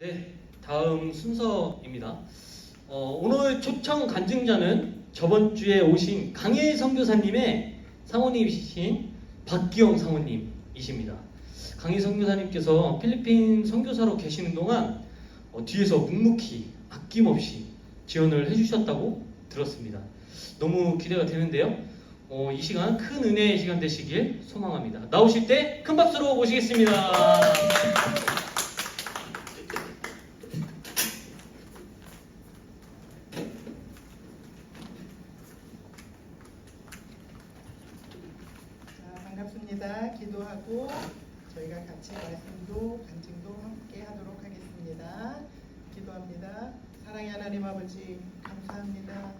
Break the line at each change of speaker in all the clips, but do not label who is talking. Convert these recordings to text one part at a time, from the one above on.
네, 다음 순서입니다. 오늘 초청 간증자는 저번 주에 오신 강일 선교사님의 사모님이신 박기영 사모님이십니다. 강일 선교사님께서 필리핀 선교사로 계시는 동안 뒤에서 묵묵히 아낌없이 지원을 해주셨다고 들었습니다. 너무 기대가 되는데요. 이 시간 큰 은혜의 시간 되시길 소망합니다. 나오실 때 큰 박수로 모시겠습니다.
반갑습니다. 기도하고 저희가 같이 말씀도 간증도 함께 하도록 하겠습니다. 기도합니다. 사랑의 하나님 아버지 감사합니다.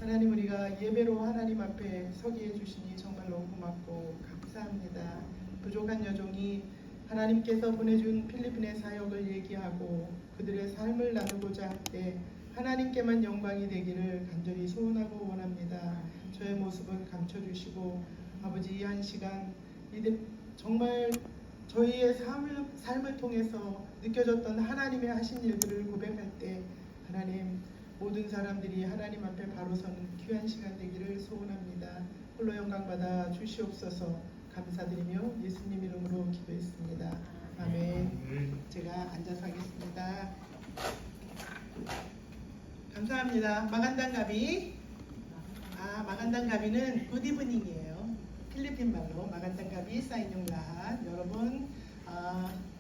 하나님 우리가 예배로 하나님 앞에 서게 해주시니 정말 너무 고맙고 감사합니다. 부족한 여종이 하나님께서 보내준 필리핀의 사역을 얘기하고 그들의 삶을 나누고자 할 때 하나님께만 영광이 되기를 간절히 소원하고 원합니다. 저의 모습을 감춰주시고 아버지 이 한 시간 정말 저희의 삶을 통해서 느껴졌던 하나님의 하신 일들을 고백할 때 하나님 모든 사람들이 하나님 앞에 바로 서는 귀한 시간 되기를 소원합니다. 홀로 영광 받아 주시옵소서. 감사드리며 예수님 이름으로 기도했습니다. 아멘. 제가 앉아서 하겠습니다. 감사합니다. 마간당가비. 마간당가비는 굿이브닝이에요. 필리핀 말로 마간당가비 사인용라한. 여러분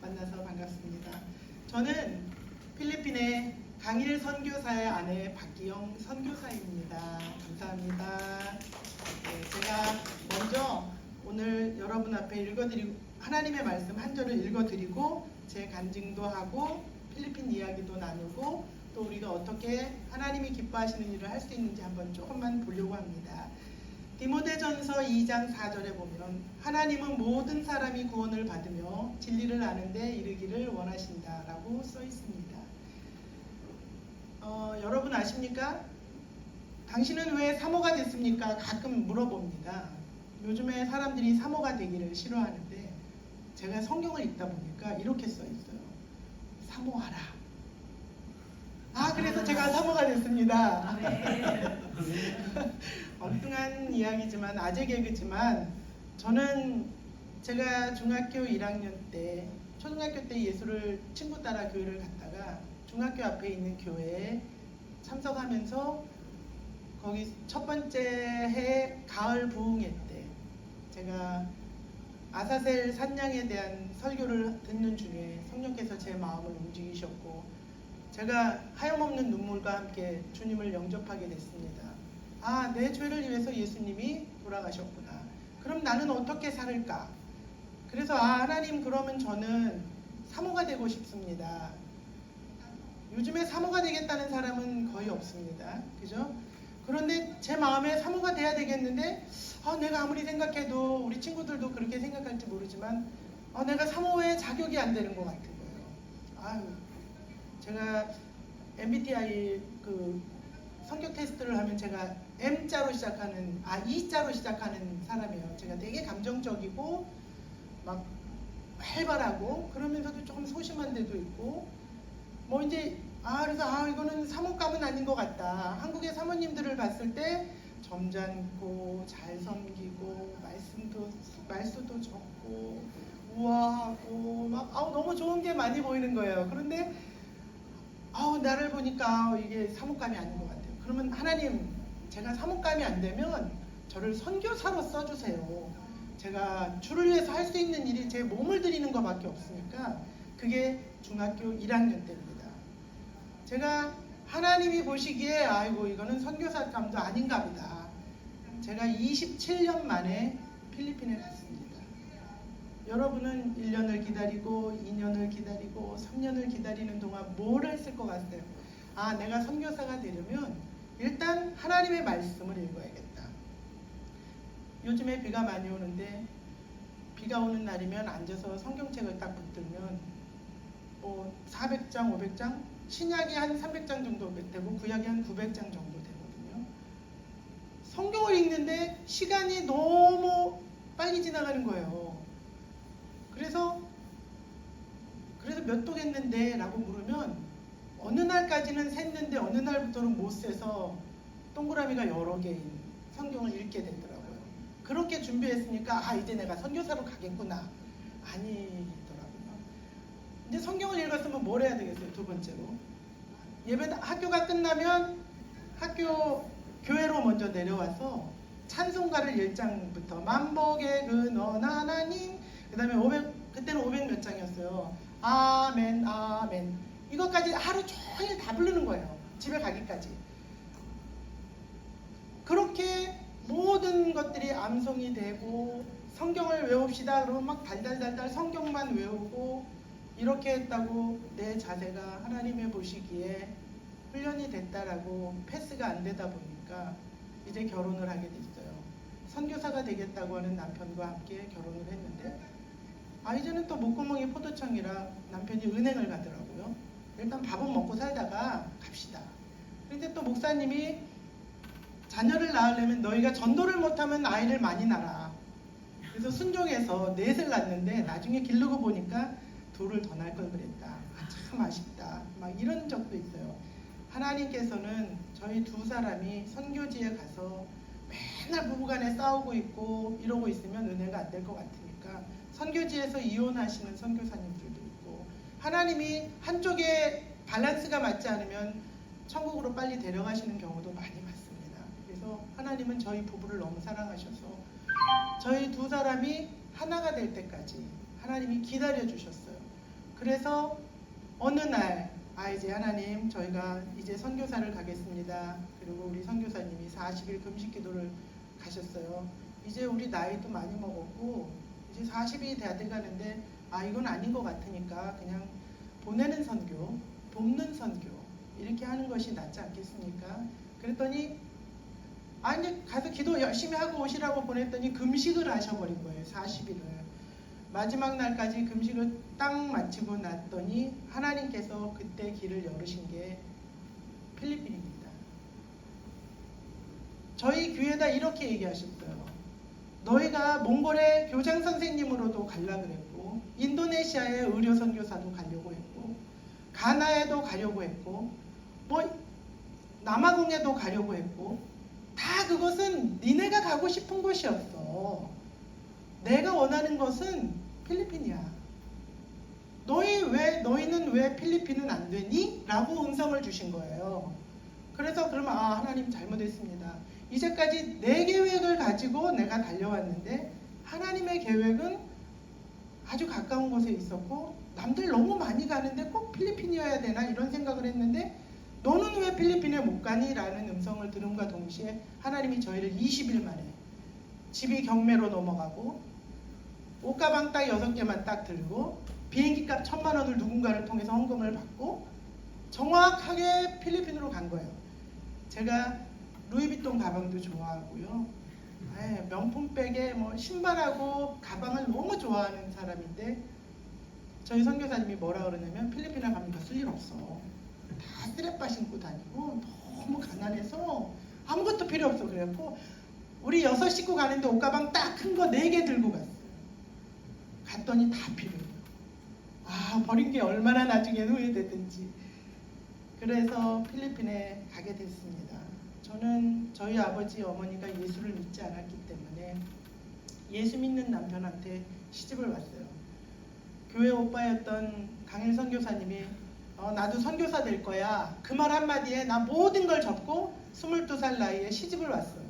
만나서 반갑습니다. 저는 필리핀의 강일 선교사의 아내 박기영 선교사입니다. 감사합니다. 제가 먼저 오늘 여러분 앞에 읽어드리고 하나님의 말씀 한 절을 읽어드리고 제 간증도 하고 필리핀 이야기도 나누고 또 우리가 어떻게 하나님이 기뻐하시는 일을 할 수 있는지 한번 조금만 보려고 합니다. 디모데전서 2장 4절에 보면 하나님은 모든 사람이 구원을 받으며 진리를 아는 데 이르기를 원하신다라고 써 있습니다. 여러분 아십니까? 당신은 왜 사모가 됐습니까? 가끔 물어봅니다. 요즘에 사람들이 사모가 되기를 싫어하는데 제가 성경을 읽다 보니까 이렇게 써 있어요. 사모하라. 그래서 제가 사모가 됐습니다. 엉뚱한 이야기지만 아재 개그지만 저는 제가 중학교 1학년 때 초등학교 때 예수를 친구 따라 교회를 갔다가 중학교 앞에 있는 교회에 참석하면서 거기 첫 번째 해 가을 부흥회 때 제가 아사셀 산양에 대한 설교를 듣는 중에 성령께서 제 마음을 움직이셨고 제가 하염없는 눈물과 함께 주님을 영접하게 됐습니다. 내 죄를 위해서 예수님이 돌아가셨구나. 그럼 나는 어떻게 살을까? 그래서 하나님 그러면 저는 사모가 되고 싶습니다. 요즘에 사모가 되겠다는 사람은 거의 없습니다. 그죠? 그런데 제 마음에 사모가 돼야 되겠는데 내가 아무리 생각해도 우리 친구들도 그렇게 생각할지 모르지만 내가 사모에 자격이 안 되는 것 같은 거예요. 제가 MBTI 성격 테스트를 하면 제가 M자로 시작하는 E자로 시작하는 사람이에요. 제가 되게 감정적이고 막 활발하고 그러면서도 조금 소심한 데도 있고 그래서 이거는 사모감은 아닌 것 같다. 한국의 사모님들을 봤을 때 점잖고 잘 섬기고 말수도 적고 우아하고 막 너무 좋은 게 많이 보이는 거예요. 그런데 나를 보니까 이게 사모감이 아닌 것 같아요. 그러면 하나님 제가 사모감이 안 되면 저를 선교사로 써주세요. 제가 주를 위해서 할 수 있는 일이 제 몸을 드리는 것밖에 없으니까 그게 중학교 1학년 때입니다. 제가 하나님이 보시기에 이거는 선교사감도 아닌가 보다. 제가 27년 만에 필리핀에 갔습니다. 여러분은 1년을 기다리고 2년을 기다리고 3년을 기다리는 동안 뭘 했을 것 같아요? 내가 선교사가 되려면 일단 하나님의 말씀을 읽어야겠다. 요즘에 비가 많이 오는데 비가 오는 날이면 앉아서 성경책을 딱 붙들면 400장, 500장, 신약이 한 300장 정도 되고 구약이 한 900장 정도 되거든요. 성경을 읽는데 시간이 너무 빨리 지나가는 거예요. 그래서 몇 독했는데? 라고 물으면 어느 날까지는 샜는데 어느 날부터는 못 세서 동그라미가 여러 개인 성경을 읽게 되더라고요. 그렇게 준비했으니까 이제 내가 선교사로 가겠구나. 아니더라고요. 이제 성경을 읽었으면 뭘 해야 되겠어요? 두 번째로 학교가 끝나면 교회로 먼저 내려와서 찬송가를 1장부터 만복의 근원 하나님, 그 다음에 그때는 500 몇 장이었어요. 아멘 아멘, 이것까지 하루 종일 다 부르는 거예요. 집에 가기까지. 그렇게 모든 것들이 암송이 되고 성경을 외웁시다 그러면 막 달달달달 성경만 외우고 이렇게 했다고 내 자세가 하나님의 보시기에 훈련이 됐다라고 패스가 안 되다 보니까 이제 결혼을 하게 됐어요. 선교사가 되겠다고 하는 남편과 함께 결혼을 했는데 이제는 또 목구멍이 포도청이라 남편이 은행을 가더라고요. 일단 밥은 먹고 살다가 갑시다. 그런데 또 목사님이 자녀를 낳으려면 너희가 전도를 못하면 아이를 많이 낳아. 그래서 순종해서 넷을 낳았는데 나중에 기르고 보니까 둘을 더 낳을 걸 그랬다. 참 아쉽다. 막 이런 적도 있어요. 하나님께서는 저희 두 사람이 선교지에 가서 맨날 부부간에 싸우고 있고 이러고 있으면 은혜가 안 될 것 같으니까 선교지에서 이혼하시는 선교사님들도 있고, 하나님이 한쪽에 밸런스가 맞지 않으면 천국으로 빨리 데려가시는 경우도 많이 많습니다. 그래서 하나님은 저희 부부를 너무 사랑하셔서 저희 두 사람이 하나가 될 때까지 하나님이 기다려 주셨어요. 그래서 어느 날 이제 하나님 저희가 이제 선교사를 가겠습니다. 그리고 우리 선교사님이 40일 금식 기도를 가셨어요. 이제 우리 나이도 많이 먹었고 이제 40이 돼야 돼가는데 이건 아닌 것 같으니까 그냥 보내는 선교, 돕는 선교 이렇게 하는 것이 낫지 않겠습니까? 그랬더니 이제 가서 기도 열심히 하고 오시라고 보냈더니 금식을 하셔버린 거예요. 40일을. 마지막 날까지 금식을 딱 마치고 났더니 하나님께서 그때 길을 열으신 게 필리핀입니다. 저희 교회에다 이렇게 얘기하셨어요. 너희가 몽골의 교장 선생님으로도 가려고 그랬고, 인도네시아의 의료 선교사도 가려고 했고, 가나에도 가려고 했고, 남아공에도 가려고 했고, 다 그것은 니네가 가고 싶은 곳이었어. 내가 원하는 것은 필리핀이야. 너희는 왜 필리핀은 안 되니? 라고 음성을 주신 거예요. 그래서 그러면 하나님 잘못했습니다. 이제까지 내 계획을 가지고 내가 달려왔는데 하나님의 계획은 아주 가까운 곳에 있었고 남들 너무 많이 가는데 꼭 필리핀이어야 되나 이런 생각을 했는데 너는 왜 필리핀에 못 가니? 라는 음성을 들음과 동시에 하나님이 저희를 20일 만에 집이 경매로 넘어가고 옷가방 딱 6개만 딱 들고 비행기값 1,000만 원을 누군가를 통해서 헌금을 받고 정확하게 필리핀으로 간 거예요. 제가 루이비통 가방도 좋아하고요. 명품백에 신발하고 가방을 너무 좋아하는 사람인데 저희 선교사님이 뭐라 그러냐면 필리핀에 가면 이거 쓸 일 없어. 다 쓰레빠 신고 다니고 너무 가난해서 아무것도 필요 없어. 그래갖고 우리 6 식구 가는데 옷가방 딱 큰 거 4개 들고 갔어요. 갔더니 다 필요해요. 버린 게 얼마나 나중에 후회되든지. 그래서 필리핀에 가게 됐습니다. 저는 저희 아버지 어머니가 예수를 믿지 않았기 때문에 예수 믿는 남편한테 시집을 왔어요. 교회 오빠였던 강일 선교사님이 나도 선교사 될 거야. 그 말 한마디에 나 모든 걸 접고 22살 나이에 시집을 왔어요.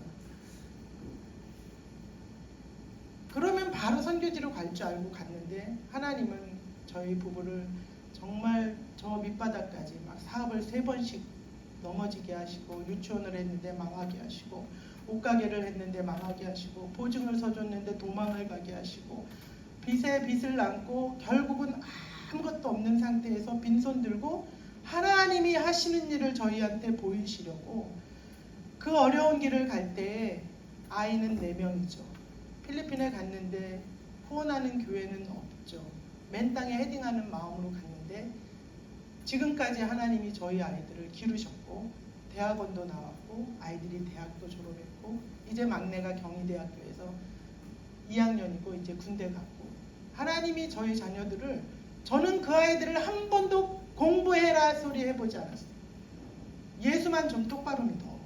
그러면 바로 선교지로 갈 줄 알고 갔는데 하나님은 저희 부부를 정말 저 밑바닥까지 막 사업을 3번씩 넘어지게 하시고, 유치원을 했는데 망하게 하시고, 옷가게를 했는데 망하게 하시고, 보증을 서줬는데 도망을 가게 하시고, 빚에 빚을 안고 결국은 아무것도 없는 상태에서 빈손 들고 하나님이 하시는 일을 저희한테 보이시려고 그 어려운 길을 갈 때 아이는 4명이죠. 필리핀에 갔는데 후원하는 교회는 없죠. 맨 땅에 헤딩하는 마음으로 갔는데 지금까지 하나님이 저희 아이들을 기르셨고 대학원도 나왔고 아이들이 대학도 졸업했고 이제 막내가 경희대학교에서 2학년이고 이제 군대 갔고 하나님이 저희 자녀들을 저는 그 아이들을 한 번도 공부해라 소리 해보지 않았어요. 예수만 좀 똑바로 믿어.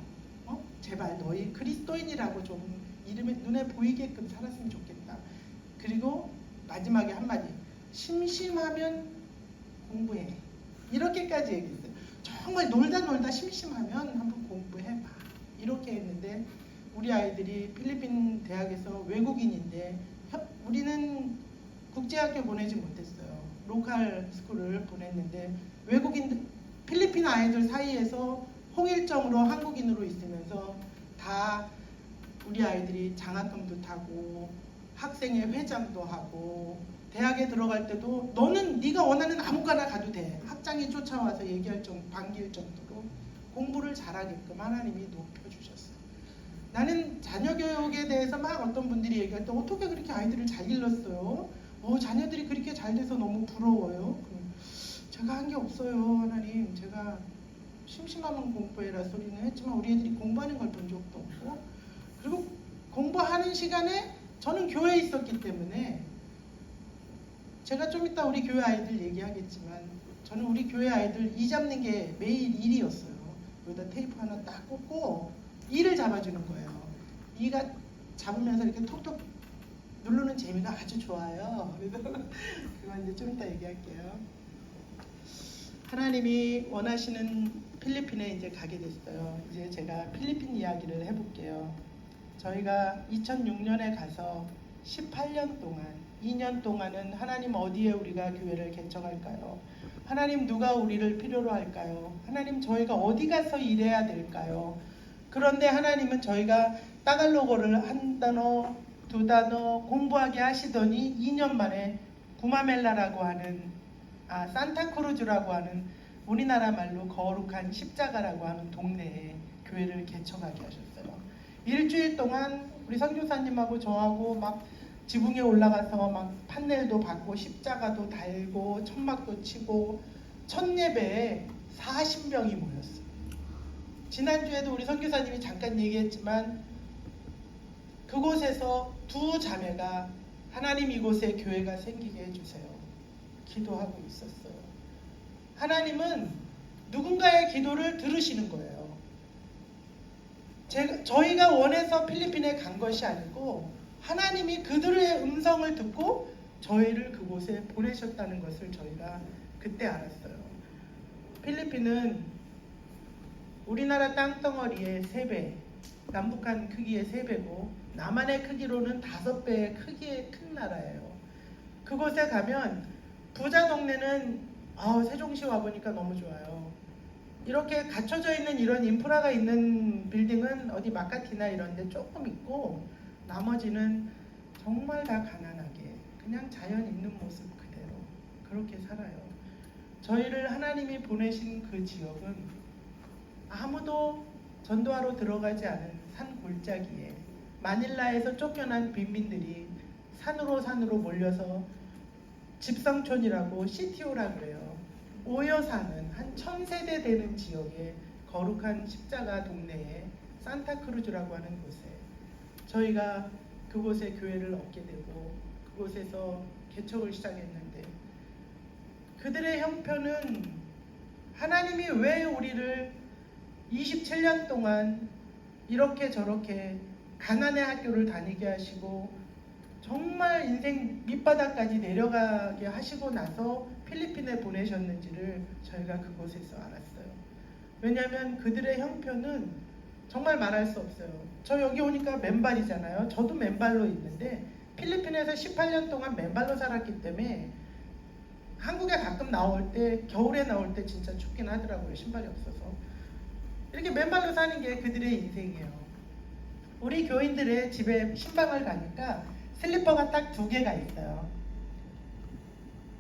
제발 너희 그리스도인이라고 좀 이름에 눈에 보이게끔 살았으면 좋겠다. 그리고 마지막에 한마디, 심심하면 공부해. 이렇게까지 얘기했어요. 정말 놀다 심심하면 한번 공부해봐. 이렇게 했는데 우리 아이들이 필리핀 대학에서 외국인인데 우리는 국제학교 보내지 못했어요. 로컬 스쿨을 보냈는데 외국인 필리핀 아이들 사이에서 홍일점으로 한국인으로 있으면서 다 우리 아이들이 장학금도 타고 학생회 회장도 하고 대학에 들어갈 때도 너는 네가 원하는 아무거나 가도 돼. 학장이 쫓아와서 얘기할 정도, 반길 정도로 공부를 잘하게끔 하나님이 높여주셨어요. 나는 자녀 교육에 대해서 막 어떤 분들이 얘기할 때 어떻게 그렇게 아이들을 잘 길렀어요? 자녀들이 그렇게 잘 돼서 너무 부러워요. 제가 한 게 없어요. 하나님, 제가 심심하면 공부해라 소리는 했지만 우리 애들이 공부하는 걸 본 적도 없고, 그리고 공부하는 시간에 저는 교회에 있었기 때문에 제가 좀 이따 우리 교회 아이들 얘기하겠지만 저는 우리 교회 아이들 이 잡는 게 매일 일이었어요. 여기다 테이프 하나 딱 꽂고 이를 잡아주는 거예요. 이가 잡으면서 이렇게 톡톡 누르는 재미가 아주 좋아요. 그래서 그건 이제 좀 이따 얘기할게요. 하나님이 원하시는 필리핀에 이제 가게 됐어요. 이제 제가 필리핀 이야기를 해볼게요. 저희가 2006년에 가서 18년 동안, 2년 동안은 하나님 어디에 우리가 교회를 개척할까요? 하나님 누가 우리를 필요로 할까요? 하나님 저희가 어디 가서 일해야 될까요? 그런데 하나님은 저희가 따갈로그를 한 단어, 두 단어 공부하게 하시더니 2년 만에 구마멜라라고 하는 산타크루즈라고 하는 우리나라 말로 거룩한 십자가라고 하는 동네에 교회를 개척하게 하셨어요. 일주일 동안 우리 선교사님하고 저하고 막 지붕에 올라가서 막 판넬도 받고 십자가도 달고 천막도 치고 첫 예배에 40명이 모였어요. 지난주에도 우리 선교사님이 잠깐 얘기했지만 그곳에서 두 자매가 하나님 이곳에 교회가 생기게 해주세요. 기도하고 있었어요. 하나님은 누군가의 기도를 들으시는 거예요. 저희가 원해서 필리핀에 간 것이 아니고 하나님이 그들의 음성을 듣고 저희를 그곳에 보내셨다는 것을 저희가 그때 알았어요. 필리핀은 우리나라 땅덩어리의 3배, 남북한 크기의 3배고 남한의 크기로는 5배의 크기의 큰 나라예요. 그곳에 가면 부자 동네는 세종시 와보니까 너무 좋아요. 이렇게 갖춰져 있는 이런 인프라가 있는 빌딩은 어디 마카티나 이런 데 조금 있고 나머지는 정말 다 가난하게 그냥 자연 있는 모습 그대로 그렇게 살아요. 저희를 하나님이 보내신 그 지역은 아무도 전도하러 들어가지 않은 산 골짜기에 마닐라에서 쫓겨난 빈민들이 산으로 몰려서 집성촌이라고 CTO라고 그래요. 모여 사는 한 1000세대 되는 지역의 거룩한 십자가 동네에 산타크루즈라고 하는 곳에 저희가 그곳에 교회를 얻게 되고 그곳에서 개척을 시작했는데 그들의 형편은 하나님이 왜 우리를 27년 동안 이렇게 저렇게 가난의 학교를 다니게 하시고 정말 인생 밑바닥까지 내려가게 하시고 나서 필리핀에 보내셨는지를 저희가 그곳에서 알았어요. 왜냐하면 그들의 형편은 정말 말할 수 없어요. 저 여기 오니까 맨발이잖아요. 저도 맨발로 있는데 필리핀에서 18년 동안 맨발로 살았기 때문에 한국에 가끔 나올 때 겨울에 나올 때 진짜 춥긴 하더라고요. 신발이 없어서. 이렇게 맨발로 사는 게 그들의 인생이에요. 우리 교인들의 집에 신방을 가니까 슬리퍼가 딱 2개가 있어요.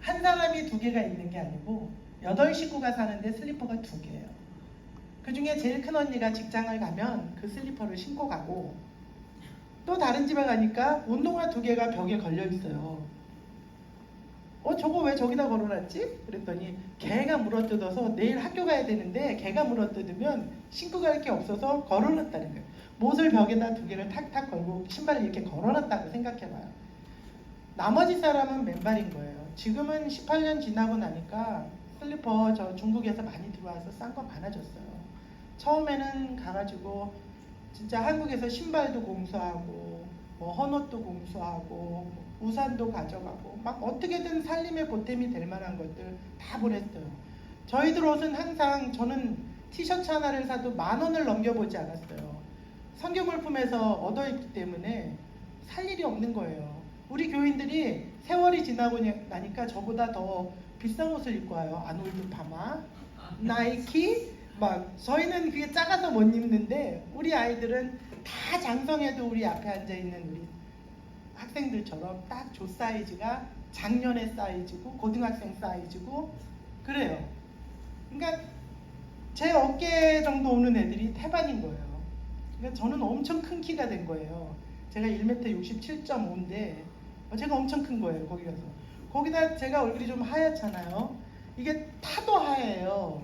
한 사람이 2개가 있는 게 아니고 8식구가 사는데 슬리퍼가 2개예요. 그 중에 제일 큰 언니가 직장을 가면 그 슬리퍼를 신고 가고 또 다른 집에 가니까 운동화 2개가 벽에 걸려 있어요. 저거 왜 저기다 걸어놨지? 그랬더니 개가 물어뜯어서 내일 학교 가야 되는데 개가 물어뜯으면 신고 갈 게 없어서 걸어놨다는 거예요. 못을 벽에다 2개를 탁탁 걸고 신발을 이렇게 걸어놨다고 생각해봐요. 나머지 사람은 맨발인 거예요. 지금은 18년 지나고 나니까 슬리퍼 저 중국에서 많이 들어와서 싼 거 많아졌어요. 처음에는 가가지고 진짜 한국에서 신발도 공수하고 뭐 헌옷도 공수하고 우산도 가져가고 막 어떻게든 살림의 보탬이 될 만한 것들 다 보냈어요. 저희들 옷은 항상 저는 티셔츠 하나를 사도 10,000원을 넘겨보지 않았어요. 성교물품에서 얻어입기 때문에 살 일이 없는 거예요. 우리 교인들이 세월이 지나고 나니까 저보다 더 비싼 옷을 입고 와요. 아놀드 파마, 나이키, 막 저희는 그게 작아서 못 입는데 우리 아이들은 다 장성해도 우리 앞에 앉아 있는 우리 학생들처럼 딱 조 사이즈가 작년의 사이즈고 고등학생 사이즈고 그래요. 그러니까 제 어깨 정도 오는 애들이 태반인 거예요. 그러니까 저는 엄청 큰 키가 된 거예요. 제가 1m 67.5인데 제가 엄청 큰 거예요. 거기 가서. 거기다 제가 얼굴이 좀 하얗잖아요. 이게 타도 하얘요.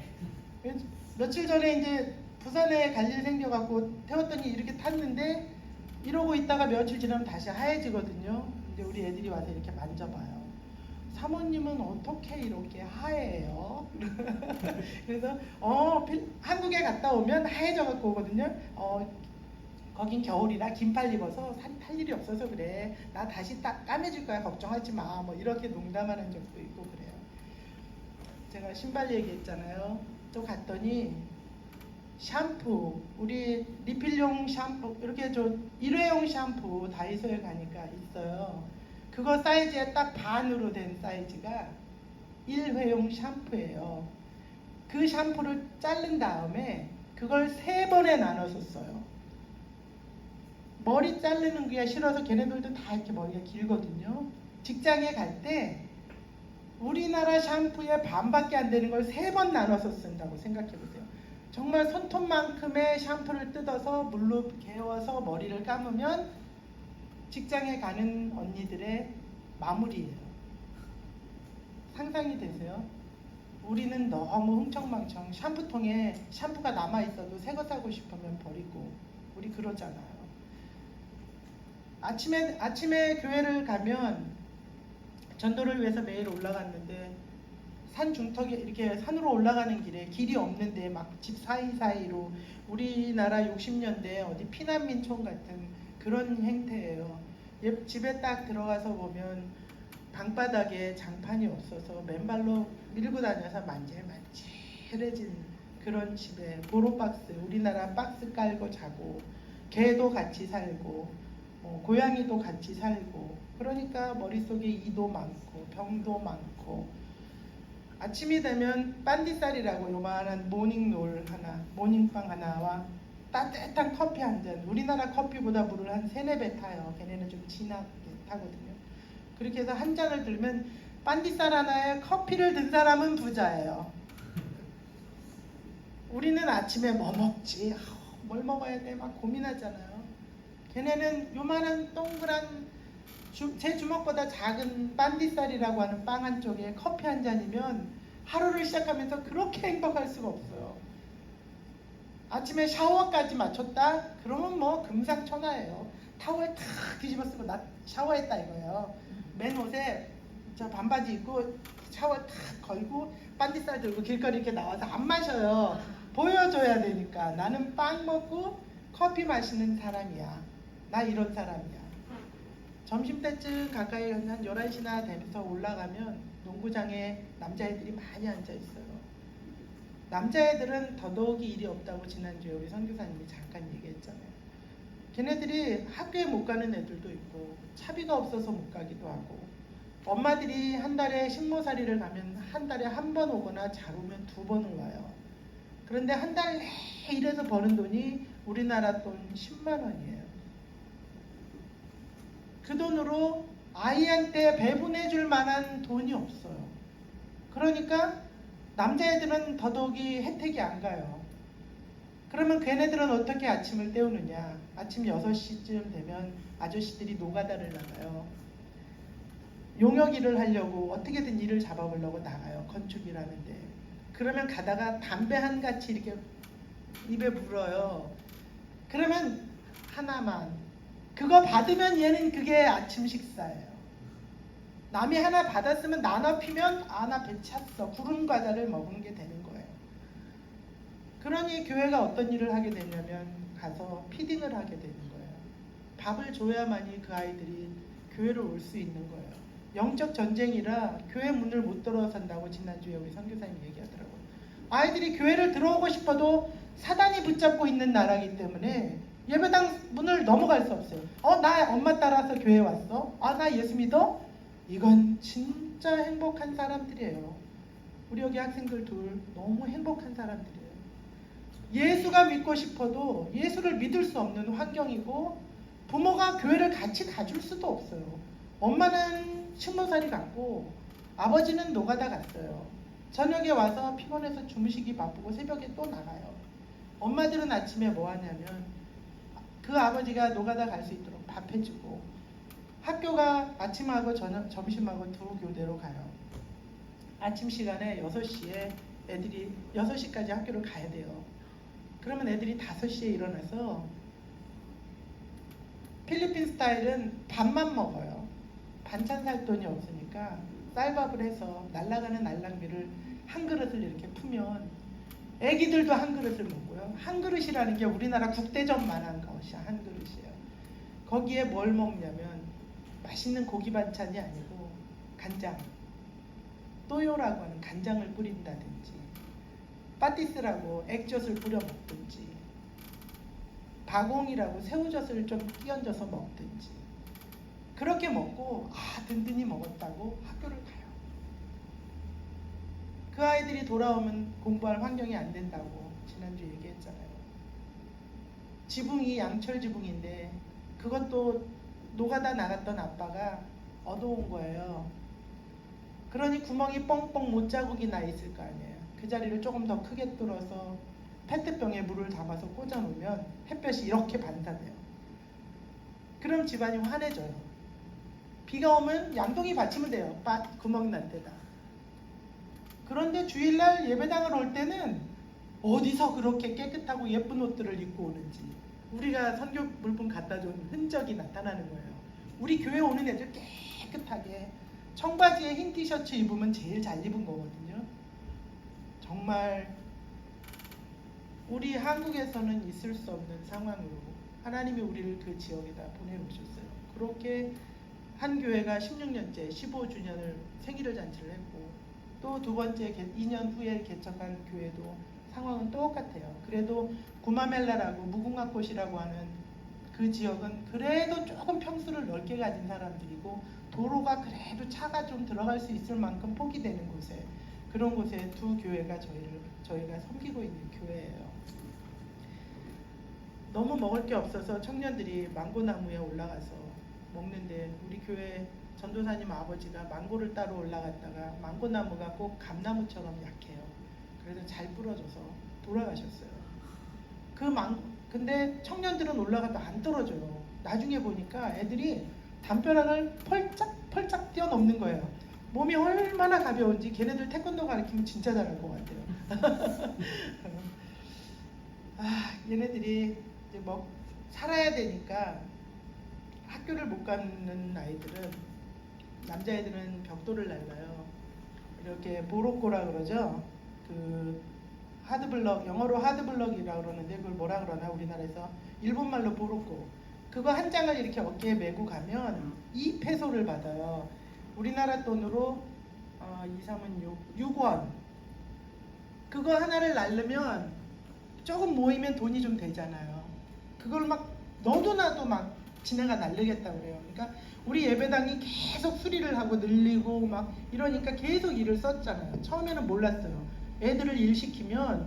며칠 전에 이제 부산에 갈 일 생겨갖고 태웠더니 이렇게 탔는데 이러고 있다가 며칠 지나면 다시 하얘지거든요. 이제 우리 애들이 와서 이렇게 만져봐요. 사모님은 어떻게 이렇게 하얘요? 그래서 한국에 갔다 오면 하얘져 갖고 오거든요. 거긴 겨울이라 긴팔 입어서 살이 탈 일이 없어서 그래. 나 다시 딱 까매질 거야. 걱정하지 마. 뭐 이렇게 농담하는 적도 있고 그래요. 제가 신발 얘기했잖아요. 또 갔더니 샴푸, 우리 리필용 샴푸, 이렇게 일회용 샴푸 다이소에 가니까 있어요. 그거 사이즈에 딱 반으로 된 사이즈가 일회용 샴푸예요. 그 샴푸를 자른 다음에 그걸 3번에 나눠서 써요. 머리 자르는 게 싫어서 걔네들도 다 이렇게 머리가 길거든요. 직장에 갈 때 우리나라 샴푸의 반밖에 안 되는 걸 3번 나눠서 쓴다고 생각해 보세요. 정말 손톱만큼의 샴푸를 뜯어서 물로 개워서 머리를 감으면 직장에 가는 언니들의 마무리예요. 상상이 되세요? 우리는 너무 흥청망청 샴푸통에 샴푸가 남아있어도 새 거 사고 싶으면 버리고 우리 그러잖아요. 아침에 교회를 가면 전도를 위해서 매일 올라갔는데 산 중턱에 이렇게 산으로 올라가는 길에 길이 없는데 막 집 사이사이로 우리나라 60년대 어디 피난민촌 같은 그런 행태예요. 집에 딱 들어가서 보면 방바닥에 장판이 없어서 맨발로 밀고 다녀서 만질만질해진 그런 집에 보로박스, 우리나라 박스 깔고 자고 개도 같이 살고 고양이도 같이 살고 그러니까 머릿속에 이도 많고 병도 많고 아침이 되면 빤디쌀이라고 요만한 모닝롤 하나, 모닝빵 하나와 따뜻한 커피 한 잔. 우리나라 커피보다 물을 한 3-4배 타요. 걔네는 좀 진하게 타거든요. 그렇게 해서 한 잔을 들면 빤디쌀 하나에 커피를 든 사람은 부자예요. 우리는 아침에 뭐 먹지? 뭘 먹어야 돼? 막 고민하잖아요. 걔네는 요만한 동그란 제 주먹보다 작은 빤디쌀이라고 하는 빵 한쪽에 커피 한 잔이면 하루를 시작하면서 그렇게 행복할 수가 없어요. 아침에 샤워까지 마쳤다? 그러면 뭐 금상첨화예요. 타월 탁 뒤집어 쓰고 나 샤워했다 이거예요. 맨 옷에 저 반바지 입고 샤워 탁 걸고 빤디쌀 들고 길거리 이렇게 나와서 안 마셔요. 보여줘야 되니까. 나는 빵 먹고 커피 마시는 사람이야. 나 이런 사람이야. 점심때쯤 가까이 한 11시나 되면서 올라가면 농구장에 남자애들이 많이 앉아있어요. 남자애들은 더더욱이 일이 없다고 지난주에 우리 선교사님이 잠깐 얘기했잖아요. 걔네들이 학교에 못 가는 애들도 있고 차비가 없어서 못 가기도 하고 엄마들이 한 달에 식모살이를 가면 한 달에 한 번 오거나 잘 오면 2번을 와요. 그런데 한 달 내에 일해서 버는 돈이 우리나라 돈 10만 원이에요. 그 돈으로 아이한테 배분해 줄 만한 돈이 없어요. 그러니까 남자애들은 더더욱이 혜택이 안 가요. 그러면 걔네들은 어떻게 아침을 때우느냐. 아침 6시쯤 되면 아저씨들이 노가다를 나가요. 용역 일을 하려고 어떻게든 일을 잡아보려고 나가요. 건축 일하는데. 그러면 가다가 담배 한 가치 이렇게 입에 물어요. 그러면 하나만. 그거 받으면 얘는 그게 아침 식사예요. 남이 하나 받았으면 나눠 피면 나 배찼어. 구름 과자를 먹은 게 되는 거예요. 그러니 교회가 어떤 일을 하게 되냐면 가서 피딩을 하게 되는 거예요. 밥을 줘야만이 그 아이들이 교회를 올 수 있는 거예요. 영적 전쟁이라 교회 문을 못 들어선다고 지난주에 우리 선교사님이 얘기하더라고요. 아이들이 교회를 들어오고 싶어도 사단이 붙잡고 있는 나라이기 때문에 예배당 문을 넘어갈 수 없어요. 나 엄마 따라서 교회 왔어? 나 예수 믿어? 이건 진짜 행복한 사람들이에요. 우리 여기 학생들 둘 너무 행복한 사람들이에요. 예수가 믿고 싶어도 예수를 믿을 수 없는 환경이고 부모가 교회를 같이 가줄 수도 없어요. 엄마는 20살이 갔고 아버지는 노가다 갔어요. 저녁에 와서 피곤해서 주무시기 바쁘고 새벽에 또 나가요. 엄마들은 아침에 뭐 하냐면 그 아버지가 노가다 갈 수 있도록 밥 해주고 학교가 아침하고 점심하고 두 교대로 가요. 아침 시간에 6시에 애들이 6시까지 학교를 가야 돼요. 그러면 애들이 5시에 일어나서 필리핀 스타일은 밥만 먹어요. 반찬 살 돈이 없으니까 쌀밥을 해서 날아가는 알랑비를 한 그릇을 이렇게 푸면 애기들도 한 그릇을 먹고요. 한 그릇이라는 게 우리나라 국대접만한 것이 한 그릇이에요. 거기에 뭘 먹냐면 맛있는 고기 반찬이 아니고 간장, 또요라고 하는 간장을 뿌린다든지 빠티스라고 액젓을 뿌려 먹든지 바공이라고 새우젓을 좀 끼얹어서 먹든지 그렇게 먹고 든든히 먹었다고 학교를 가요. 그 아이들이 돌아오면 공부할 환경이 안 된다고 지난주 얘기했잖아요. 지붕이 양철 지붕인데 그것도 노가다 나갔던 아빠가 얻어온 거예요. 그러니 구멍이 뻥뻥 못자국이 나 있을 거 아니에요. 그 자리를 조금 더 크게 뚫어서 페트병에 물을 담아서 꽂아 놓으면 햇볕이 이렇게 반사돼요. 그럼 집안이 환해져요. 비가 오면 양동이 받치면 돼요. 구멍 난 데다. 그런데 주일날 예배당을 올 때는 어디서 그렇게 깨끗하고 예쁜 옷들을 입고 오는지 우리가 선교 물품 갖다 준 흔적이 나타나는 거예요. 우리 교회 오는 애들 깨끗하게 청바지에 흰 티셔츠 입으면 제일 잘 입은 거거든요. 정말 우리 한국에서는 있을 수 없는 상황으로 하나님이 우리를 그 지역에다 보내놓으셨어요. 그렇게 한 교회가 16년째 15주년을 생일을 잔치를 했고 또 두 번째 2년 후에 개척한 교회도 상황은 똑같아요. 그래도 구마멜라라고 무궁화꽃이라고 하는 그 지역은 그래도 조금 평수를 넓게 가진 사람들이고 도로가 그래도 차가 좀 들어갈 수 있을 만큼 폭이 되는 곳에 그런 곳에 두 교회가 저희가 섬기고 있는 교회예요. 너무 먹을 게 없어서 청년들이 망고나무에 올라가서 먹는데 우리 교회 전도사님 아버지가 망고를 따러 올라갔다가 망고나무가 꼭 감나무처럼 약해요. 그래서 잘 부러져서 돌아가셨어요. 근데 청년들은 올라가도 안 떨어져요. 나중에 보니까 애들이 담벼락을 펄짝펄짝 뛰어넘는 거예요. 몸이 얼마나 가벼운지 걔네들 태권도 가르치면 진짜 잘할 것 같아요. 얘네들이 이제 뭐 살아야 되니까 학교를 못 가는 아이들은 남자애들은 벽돌을 날라요. 이렇게 보로코라 그러죠. 그 하드블럭, 영어로 하드블럭이라고 그러는데 그걸 뭐라 그러나 우리나라에서 일본말로 보로코. 그거 한 장을 이렇게 어깨에 메고 가면 2페소를 받아요. 우리나라 돈으로 2, 3은 6원. 그거 하나를 날르면 조금 모이면 돈이 좀 되잖아요. 그걸 막 너도 나도 막 지네가 날르겠다고 그래요. 그러니까 우리 예배당이 계속 수리를 하고 늘리고 막 이러니까 계속 일을 썼잖아요. 처음에는 몰랐어요. 애들을 일 시키면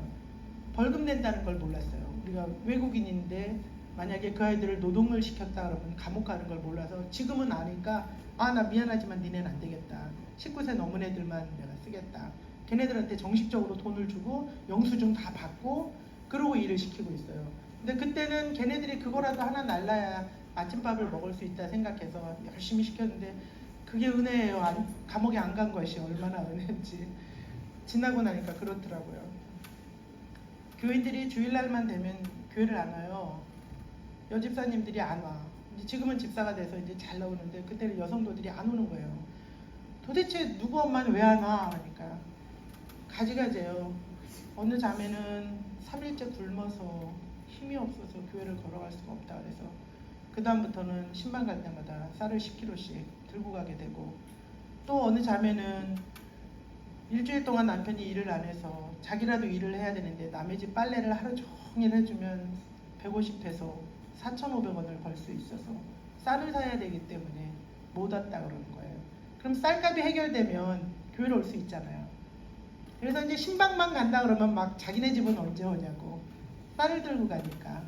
벌금 낸다는 걸 몰랐어요. 우리가 외국인인데 만약에 그 아이들을 노동을 시켰다 그러면 감옥 가는 걸 몰라서 지금은 아니까 나 미안하지만 니네는 안 되겠다. 19세 넘은 애들만 내가 쓰겠다. 걔네들한테 정식적으로 돈을 주고 영수증 다 받고 그러고 일을 시키고 있어요. 근데 그때는 걔네들이 그거라도 하나 날라야 아침밥을 먹을 수 있다 생각해서 열심히 시켰는데 그게 은혜예요. 감옥에 안 간 것이 얼마나 은혜인지 지나고 나니까 그렇더라고요. 교인들이 주일날만 되면 교회를 안 와요. 여집사님들이 안 와. 이제 지금은 집사가 돼서 이제 잘 나오는데 그때는 여성도들이 안 오는 거예요. 도대체 누구 엄마는 왜 안 와? 그러니까 가지가지예요. 어느 자매는 3일째 굶어서 힘이 없어서 교회를 걸어갈 수가 없다 그래서 그 다음부터는 신방 갈 때마다 쌀을 10kg씩 들고 가게 되고, 또 어느 자매는 일주일 동안 남편이 일을 안 해서 자기라도 일을 해야 되는데 남의 집 빨래를 하루 종일 해주면 150페소 4,500원을 벌 수 있어서 쌀을 사야 되기 때문에 못 왔다 그러는 거예요. 그럼 쌀값이 해결되면 교회로 올 수 있잖아요. 그래서 이제 신방만 간다 그러면 막 자기네 집은 언제 오냐고 쌀을 들고 가니까.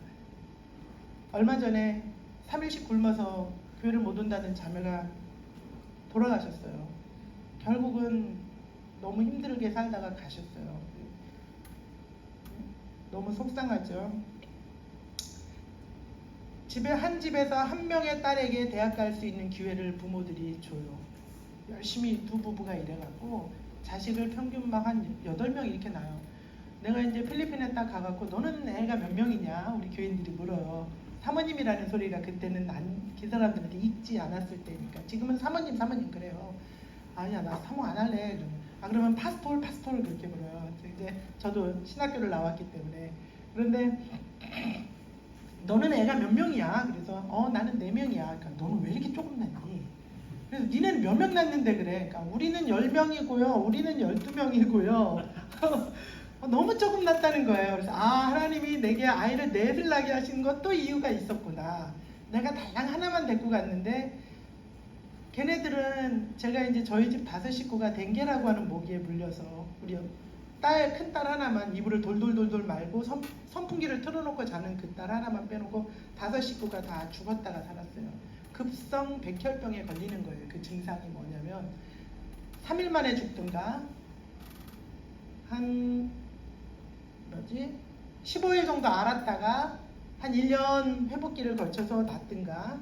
얼마 전에 3일씩 굶어서 교회를 못 온다는 자매가 돌아가셨어요. 결국은 너무 힘들게 살다가 가셨어요. 너무 속상하죠. 한 집에서 한 명의 딸에게 대학 갈 수 있는 기회를 부모들이 줘요. 열심히 두 부부가 일해갖고 자식을 평균 막 한 8명 이렇게 낳아요. 내가 이제 필리핀에 딱 가갖고 너는 애가 몇 명이냐 우리 교인들이 물어요. 사모님이라는 소리가 그때는 그 사람들한테 익지 않았을 때니까. 지금은 사모님 그래요. 아니야 나 사모 안 할래. 그러면 파스톨 그렇게 물어요. 이제 저도 신학교를 나왔기 때문에. 그런데 너는 애가 몇 명이야? 그래서 나는 4명이야. 그러니까 너는 왜 이렇게 조금 낳니? 그래서 니네는 몇 명 낳는데 그래? 그러니까 우리는 10명이고요. 우리는 12명이고요. 너무 조금 낳다는 거예요. 그래서 하나님이 내게 아이를 넷을 낳게 하신 것도 이유가 있었구나. 내가 달랑 하나만 데리고 갔는데 걔네들은 제가 이제 저희 집 5식구가 댕게라고 하는 모기에 물려서 우리 큰딸 하나만 이불을 돌돌돌돌 말고 선풍기를 틀어놓고 자는 그 딸 하나만 빼놓고 5식구가 다 죽었다가 살았어요. 급성 백혈병에 걸리는 거예요. 그 증상이 뭐냐면 3일 만에 죽든가 한 15일 정도 앓았다가 한 1년 회복기를 거쳐서 낫든가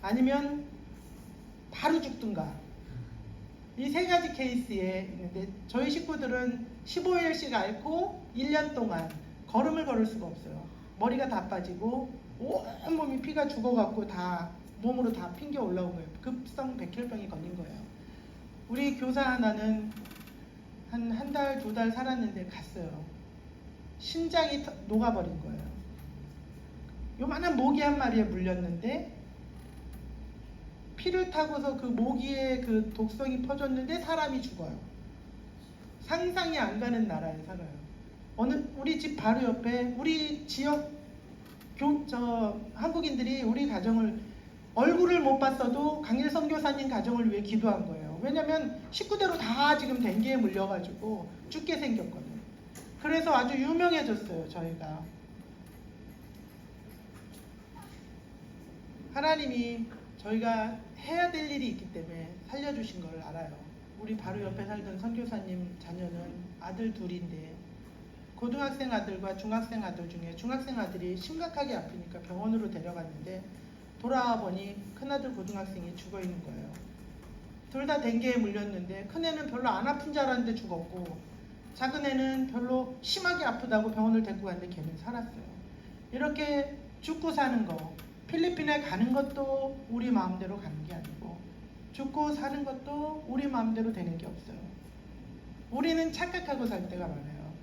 아니면 바로 죽든가, 이 3가지 케이스에 있는데 저희 식구들은 15일씩 앓고 1년 동안 걸음을 걸을 수가 없어요. 머리가 다 빠지고 온몸이 피가 죽어갖고 다 몸으로 다 핑겨 올라온 거예요. 급성 백혈병이 걸린 거예요. 우리 교사 하나는 한 달, 2달 살았는데 갔어요. 심장이 녹아버린 거예요. 요만한 모기 한 마리에 물렸는데 피를 타고서 그 모기의 그 독성이 퍼졌는데 사람이 죽어요. 상상이 안 가는 나라에 살아요. 우리 집 바로 옆에 우리 지역 한국인들이 우리 가정을 얼굴을 못 봤어도 강일 선교사님 가정을 위해 기도한 거예요. 왜냐면 식구대로 다 지금 댕기에 물려가지고 죽게 생겼거든요. 그래서 아주 유명해졌어요. 저희가 하나님이 저희가 해야 될 일이 있기 때문에 살려주신 걸 알아요. 우리 바로 옆에 살던 선교사님 자녀는 아들 둘인데 고등학생 아들과 중학생 아들 중에 중학생 아들이 심각하게 아프니까 병원으로 데려갔는데 돌아와 보니 큰아들 고등학생이 죽어 있는 거예요. 둘 다 댕기에 물렸는데 큰애는 별로 안 아픈 줄 알았는데 죽었고 작은애는 별로 심하게 아프다고 병원을 데리고 갔는데 걔는 살았어요. 이렇게 죽고 사는 거, 필리핀에 가는 것도 우리 마음대로 가는 게 아니고 죽고 사는 것도 우리 마음대로 되는 게 없어요. 우리는 착각하고 살 때가 많아요.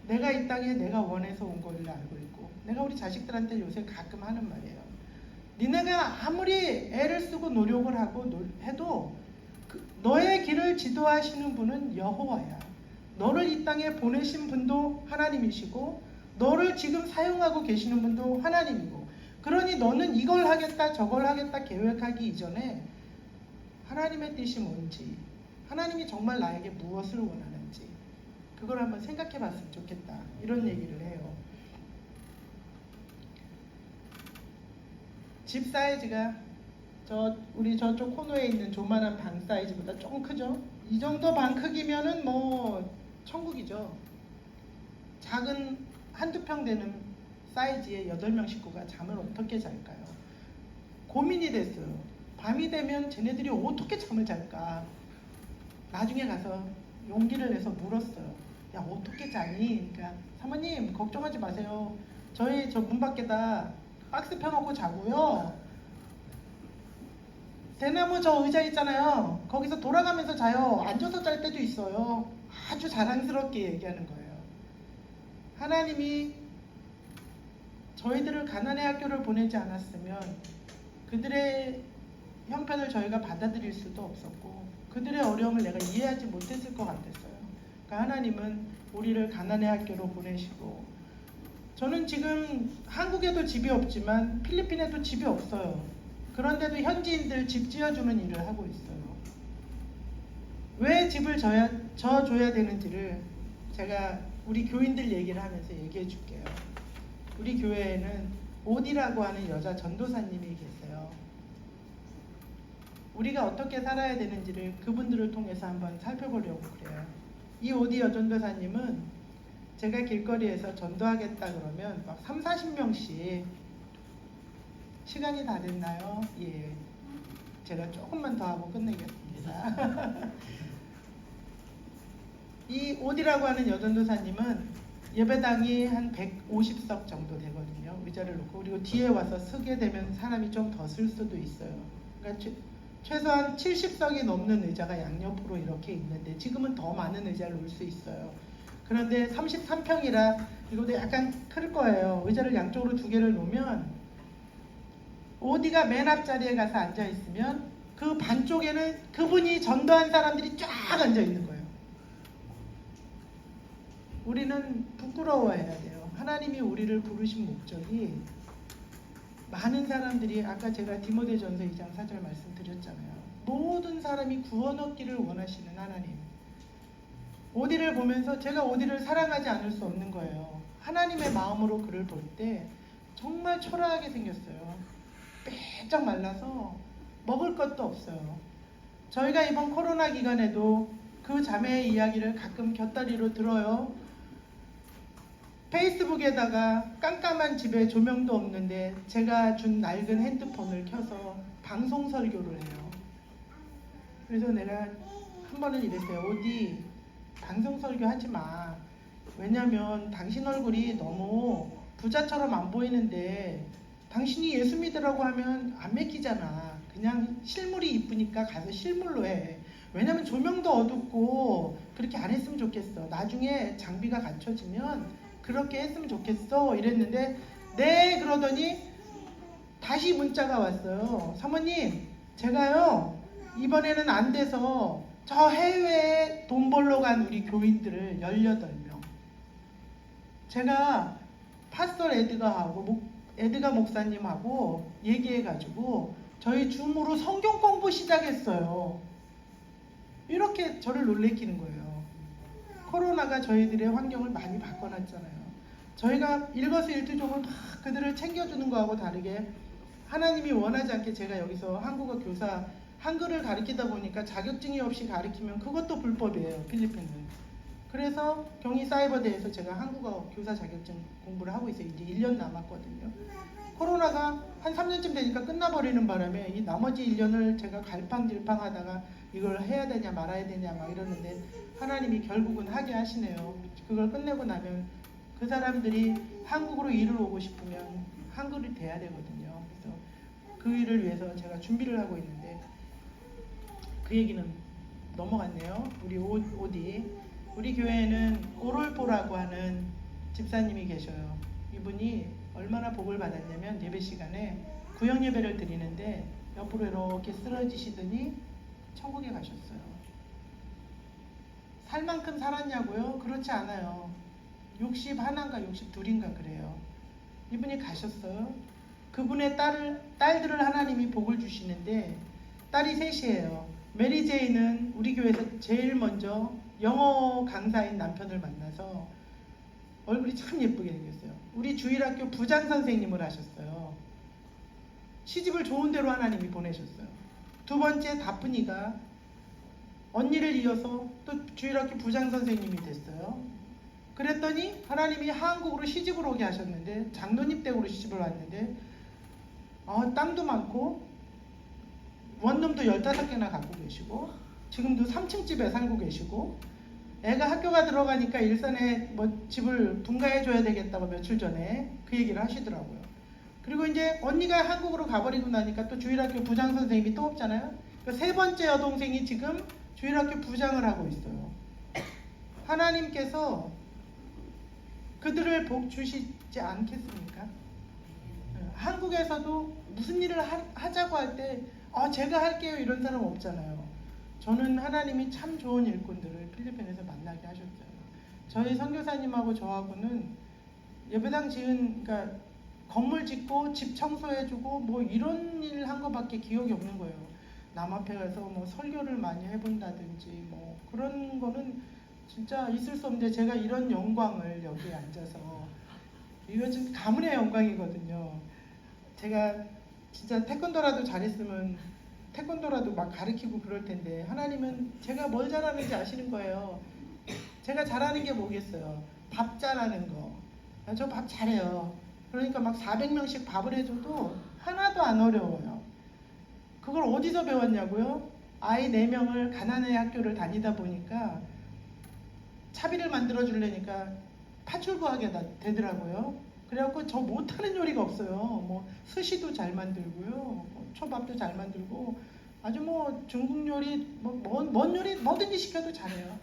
내가 이 땅에 내가 원해서 온 거를 알고 있고, 내가 우리 자식들한테 요새 가끔 하는 말이에요. 니네가 아무리 애를 쓰고 노력을 하고 해도 너의 길을 지도하시는 분은 여호와야. 너를 이 땅에 보내신 분도 하나님이시고 너를 지금 사용하고 계시는 분도 하나님이고, 그러니 너는 이걸 하겠다 저걸 하겠다 계획하기 이전에 하나님의 뜻이 뭔지, 하나님이 정말 나에게 무엇을 원하는지 그걸 한번 생각해 봤으면 좋겠다, 이런 얘기를 해요. 집 사이즈가 우리 저쪽 코너에 있는 조만한 방 사이즈보다 조금 크죠? 이 정도 방 크기면은 뭐 천국이죠. 작은 한두 평 되는 사이즈의 8명 식구가 잠을 어떻게 잘까요? 고민이 됐어요. 밤이 되면 쟤네들이 어떻게 잠을 잘까? 나중에 가서 용기를 내서 물었어요. 야, 어떻게 자니? 그러니까 사모님 걱정하지 마세요. 저 문 밖에다 박스 펴놓고 자고요. 대나무 저 의자 있잖아요. 거기서 돌아가면서 자요. 앉아서 잘 때도 있어요. 아주 자랑스럽게 얘기하는 거예요. 하나님이 저희들을 가난의 학교를 보내지 않았으면 그들의 형편을 저희가 받아들일 수도 없었고 그들의 어려움을 내가 이해하지 못했을 것 같았어요. 그러니까 하나님은 우리를 가난의 학교로 보내시고, 저는 지금 한국에도 집이 없지만 필리핀에도 집이 없어요. 그런데도 현지인들 집 지어주는 일을 하고 있어요. 왜 집을 져줘야 되는지를 제가 우리 교인들 얘기를 하면서 얘기해 줄게요. 우리 교회에는 오디라고 하는 여자 전도사님이 계세요. 우리가 어떻게 살아야 되는지를 그분들을 통해서 한번 살펴보려고 그래요. 이 오디 여전도사님은 제가 길거리에서 전도하겠다 그러면 막 3, 40명씩, 시간이 다 됐나요? 예. 제가 조금만 더 하고 끝내겠습니다. 이 오디라고 하는 여전도사님은 예배당이 한 150석 정도 되거든요. 의자를 놓고. 그리고 뒤에 와서 서게 되면 사람이 좀 더 쓸 수도 있어요. 그러니까 최소한 70석이 넘는 의자가 양옆으로 이렇게 있는데 지금은 더 많은 의자를 놓을 수 있어요. 그런데 33평이라 이것도 약간 클 거예요. 의자를 양쪽으로 두 개를 놓으면 오디가 맨 앞자리에 가서 앉아 있으면 그 반쪽에는 그분이 전도한 사람들이 쫙 앉아 있는 거예요. 우리는 부끄러워해야 돼요. 하나님이 우리를 부르신 목적이, 많은 사람들이, 아까 제가 디모데전서 2장 4절 말씀드렸잖아요. 모든 사람이 구원 얻기를 원하시는 하나님. 오디를 보면서 제가 오디를 사랑하지 않을 수 없는 거예요. 하나님의 마음으로 그를 볼 때 정말 초라하게 생겼어요. 빼짝 말라서 먹을 것도 없어요. 저희가 이번 코로나 기간에도 그 자매의 이야기를 가끔 곁다리로 들어요. 페이스북에다가 깜깜한 집에 조명도 없는데 제가 준 낡은 핸드폰을 켜서 방송 설교를 해요. 그래서 내가 한 번은 이랬어요. 어디 방송 설교 하지 마. 왜냐면 당신 얼굴이 너무 부자처럼 안 보이는데 당신이 예수 믿으라고 하면 안 믿기잖아. 그냥 실물이 이쁘니까 가서 실물로 해. 왜냐면 조명도 어둡고 그렇게 안 했으면 좋겠어. 나중에 장비가 갖춰지면 그렇게 했으면 좋겠어. 이랬는데 네 그러더니 다시 문자가 왔어요. 사모님, 제가요 이번에는 안 돼서 저 해외에 돈 벌러 간 우리 교인들을 18명, 제가 파스터 에드가 목사님하고 얘기해가지고 저희 줌으로 성경 공부 시작했어요. 이렇게 저를 놀래키는 거예요. 코로나가 저희들의 환경을 많이 바꿔놨잖아요. 저희가 일거수일투족을 막 그들을 챙겨주는 거하고 다르게 하나님이 원하지 않게 제가 여기서 한국어 교사 한글을 가르치다 보니까 자격증이 없이 가르치면 그것도 불법이에요. 필리핀은. 그래서 경희사이버대에서 제가 한국어 교사 자격증 공부를 하고 있어요. 이제 1년 남았거든요. 코로나가 한 3년쯤 되니까 끝나버리는 바람에 이 나머지 1년을 제가 갈팡질팡 하다가 이걸 해야 되냐 말아야 되냐 막 이러는데 하나님이 결국은 하게 하시네요. 그걸 끝내고 나면 그 사람들이 한국으로 일을 오고 싶으면 한글이 돼야 되거든요. 그래서 그 일을 위해서 제가 준비를 하고 있는데 그 얘기는 넘어갔네요. 우리 오디. 우리 교회에는 오롤포라고 하는 집사님이 계셔요. 이분이 얼마나 복을 받았냐면 예배 시간에 구역 예배를 드리는데 옆으로 이렇게 쓰러지시더니 천국에 가셨어요. 살 만큼 살았냐고요? 그렇지 않아요. 61인가 62인가 그래요. 이분이 가셨어요. 그분의 딸들을 하나님이 복을 주시는데 딸이 셋이에요. 메리 제이는 우리 교회에서 제일 먼저 영어 강사인 남편을 만나서 얼굴이 참 예쁘게 생겼어요. 우리 주일학교 부장 선생님을 하셨어요. 시집을 좋은 데로 하나님이 보내셨어요. 두 번째 다프니가 언니를 이어서 또 주일학교 부장 선생님이 됐어요. 그랬더니 하나님이 한국으로 시집을 오게 하셨는데 장로님 댁으로 시집을 왔는데 땅도 많고 원룸도 15개나 갖고 계시고 지금도 3층 집에 살고 계시고 애가 학교가 들어가니까 일산에 뭐 집을 분가해줘야 되겠다고 며칠 전에 그 얘기를 하시더라고요. 그리고 이제 언니가 한국으로 가버리고 나니까 또 주일학교 부장 선생님이 또 없잖아요. 그 세 번째 여동생이 지금 주일학교 부장을 하고 있어요. 하나님께서 그들을 복 주시지 않겠습니까? 한국에서도 무슨 일을 하자고 할 때 제가 할게요 이런 사람 없잖아요. 저는 하나님이 참 좋은 일꾼들을 필리핀에서 만나게 하셨어요. 저희 선교사님하고 저하고는 예배당 그러니까 건물 짓고 집 청소해주고 뭐 이런 일 한 거밖에 기억이 없는 거예요. 남 앞에 가서 뭐 설교를 많이 해본다든지 뭐 그런 거는 진짜 있을 수 없는데, 제가 이런 영광을 여기에 앉아서, 이거 지금 가문의 영광이거든요. 제가 진짜 태권도라도 잘했으면 태권도라도 막 가르치고 그럴 텐데, 하나님은 제가 뭘 잘하는지 아시는 거예요. 제가 잘하는 게 뭐겠어요? 밥 잘하는 거. 저 밥 잘해요. 그러니까 막 400명씩 밥을 해줘도 하나도 안 어려워요. 그걸 어디서 배웠냐고요? 아이 4명을 가난의 학교를 다니다 보니까 차비를 만들어 주려니까 파출부하게 되더라고요. 그래갖고 저 못하는 요리가 없어요. 뭐 스시도 잘 만들고요, 초밥도 잘 만들고, 아주 뭐 중국 요리, 뭔 요리 뭐든지 시켜도 잘해요.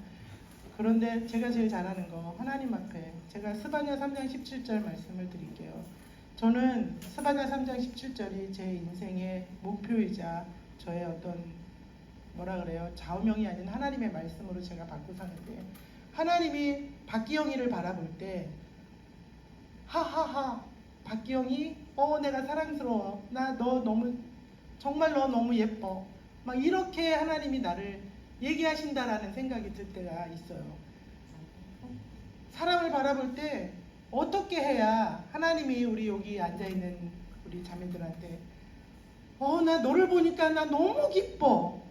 그런데 제가 제일 잘하는 거, 하나님 앞에 제가 스바냐 3장 17절 말씀을 드릴게요. 저는 스바냐 3장 17절이 제 인생의 목표이자 저의 어떤 좌우명이 아닌 하나님의 말씀으로 제가 받고 사는데, 하나님이 박기영이를 바라볼 때 하하하 박기영이 내가 사랑스러워, 나 너 너무 정말 너 너무 예뻐, 막 이렇게 하나님이 나를 얘기하신다라는 생각이 들 때가 있어요. 사람을 바라볼 때 어떻게 해야 하나님이 우리 여기 앉아있는 우리 자매들한테 나 너를 보니까 나 너무 기뻐,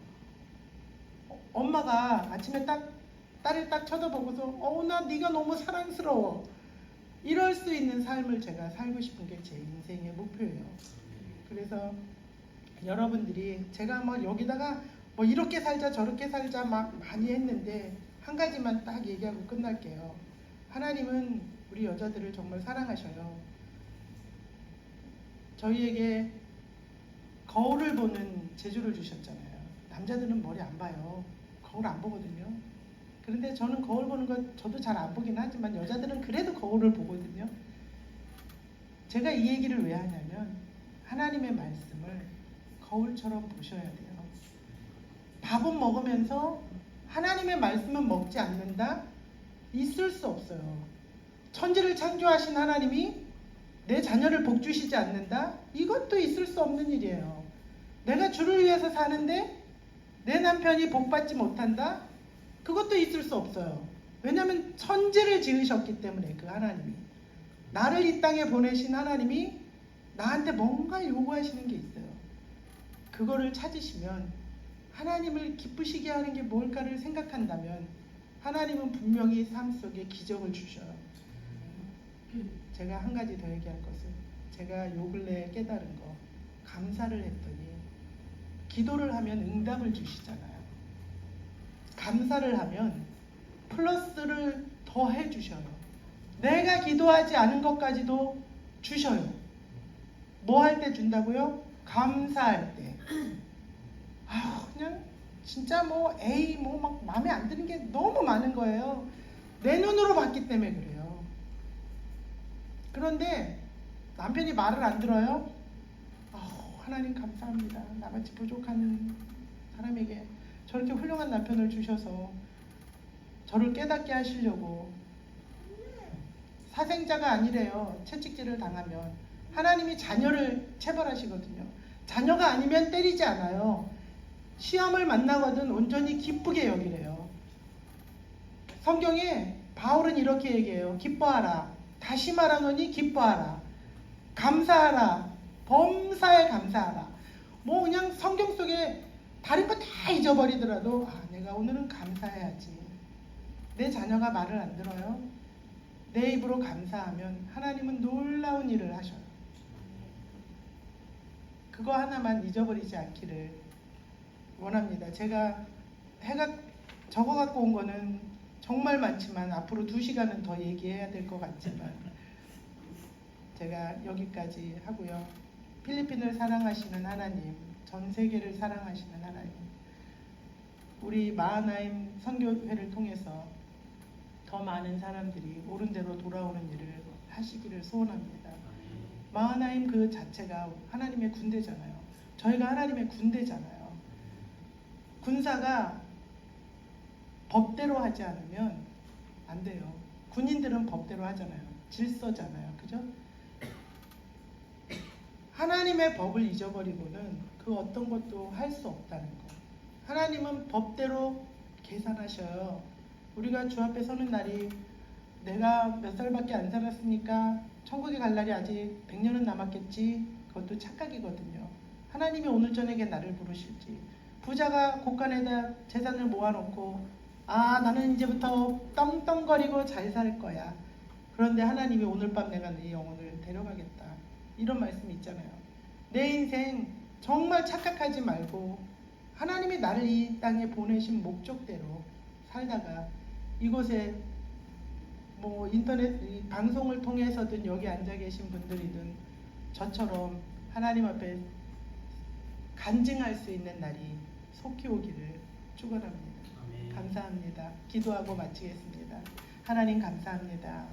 엄마가 아침에 딸을 딱 쳐다보고서 나 네가 너무 사랑스러워, 이럴 수 있는 삶을 제가 살고 싶은 게 제 인생의 목표예요. 그래서 여러분들이, 제가 뭐 여기다가 뭐 이렇게 살자 저렇게 살자 막 많이 했는데, 한 가지만 딱 얘기하고 끝날게요. 하나님은 우리 여자들을 정말 사랑하셔요. 저희에게 거울을 보는 재주를 주셨잖아요. 남자들은 머리 안 봐요. 거울 안 보거든요. 그런데 저는 거울 보는 거 저도 잘 안 보긴 하지만 여자들은 그래도 거울을 보거든요. 제가 이 얘기를 왜 하냐면, 하나님의 말씀을 거울처럼 보셔야 돼요. 밥은 먹으면서 하나님의 말씀은 먹지 않는다? 있을 수 없어요. 천지를 창조하신 하나님이 내 자녀를 복주시지 않는다? 이것도 있을 수 없는 일이에요. 내가 주를 위해서 사는데 내 남편이 복받지 못한다? 그것도 있을 수 없어요. 왜냐하면 천지를 지으셨기 때문에, 그 하나님이, 나를 이 땅에 보내신 하나님이 나한테 뭔가 요구하시는 게 있어요. 그거를 찾으시면, 하나님을 기쁘시게 하는 게 뭘까를 생각한다면, 하나님은 분명히 삶 속에 기적을 주셔요. 제가 한 가지 더 얘기할 것은, 제가 요 근래에 깨달은 거, 감사를 했더니 기도를 하면 응답을 주시잖아요. 감사를 하면 플러스를 더 해주셔요. 내가 기도하지 않은 것까지도 주셔요. 뭐 할 때 준다고요? 감사할 때. 그냥 진짜 막 마음에 안 드는 게 너무 많은 거예요. 내 눈으로 봤기 때문에 그래요. 그런데 남편이 말을 안 들어요. 하나님 감사합니다. 나같이 부족한 사람에게 저렇게 훌륭한 남편을 주셔서 저를 깨닫게 하시려고. 사생자가 아니래요. 채찍질을 당하면 하나님이 자녀를 체벌하시거든요. 자녀가 아니면 때리지 않아요. 시험을 만나거든 온전히 기쁘게 여기래요. 성경에 바울은 이렇게 얘기해요. 기뻐하라. 다시 말하노니 기뻐하라. 감사하라. 범사에 감사하라. 그냥 성경 속에 다른 거 다 잊어버리더라도 내가 오늘은 감사해야지. 내 자녀가 말을 안 들어요. 내 입으로 감사하면 하나님은 놀라운 일을 하셔요. 그거 하나만 잊어버리지 않기를 원합니다. 제가 적어 갖고 온 거는 정말 많지만 앞으로 2시간은 더 얘기해야 될 것 같지만 제가 여기까지 하고요. 필리핀을 사랑하시는 하나님, 전 세계를 사랑하시는 하나님, 우리 마하나임 선교회를 통해서 더 많은 사람들이 옳은 대로 돌아오는 일을 하시기를 소원합니다. 마하나임 그 자체가 하나님의 군대잖아요. 저희가 하나님의 군대잖아요. 군사가 법대로 하지 않으면 안 돼요. 군인들은 법대로 하잖아요. 질서잖아요. 그죠? 하나님의 법을 잊어버리고는 그 어떤 것도 할 수 없다는 거. 하나님은 법대로 계산하셔요. 우리가 주 앞에 서는 날이 내가 몇 살밖에 안 살았으니까 천국에 갈 날이 아직 100년은 남았겠지. 그것도 착각이거든요. 하나님이 오늘 저녁에 나를 부르실지. 부자가 곳간에다 재산을 모아놓고 나는 이제부터 떵떵거리고 잘 살 거야. 그런데 하나님이 오늘 밤 내가 네 영혼을 데려가겠다. 이런 말씀이 있잖아요. 내 인생 정말 착각하지 말고 하나님이 나를 이 땅에 보내신 목적대로 살다가 이곳에 뭐 인터넷 방송을 통해서든 여기 앉아 계신 분들이든 저처럼 하나님 앞에 간증할 수 있는 날이 속히 오기를 축원합니다. 감사합니다. 기도하고 마치겠습니다. 하나님 감사합니다.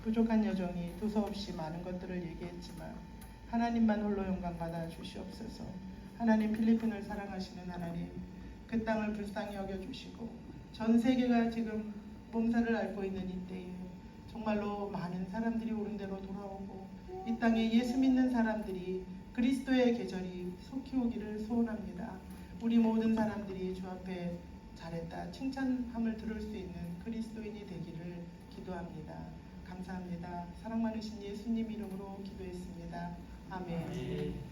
부족한 여정이 두서없이 많은 것들을 얘기했지만 하나님만 홀로 영광 받아 주시옵소서. 하나님, 필리핀을 사랑하시는 하나님, 그 땅을 불쌍히 여겨주시고 전 세계가 지금 몸살을 앓고 있는 이때에 정말로 많은 사람들이 옳은 대로 돌아오고 이 땅에 예수 믿는 사람들이 그리스도의 계절이 속히 오기를 소원합니다. 우리 모든 사람들이 주 앞에 잘했다 칭찬함을 들을 수 있는 그리스도인이 되기를 기도합니다. 감사합니다. 사랑 많으신 예수님 이름으로 기도했습니다. 아멘.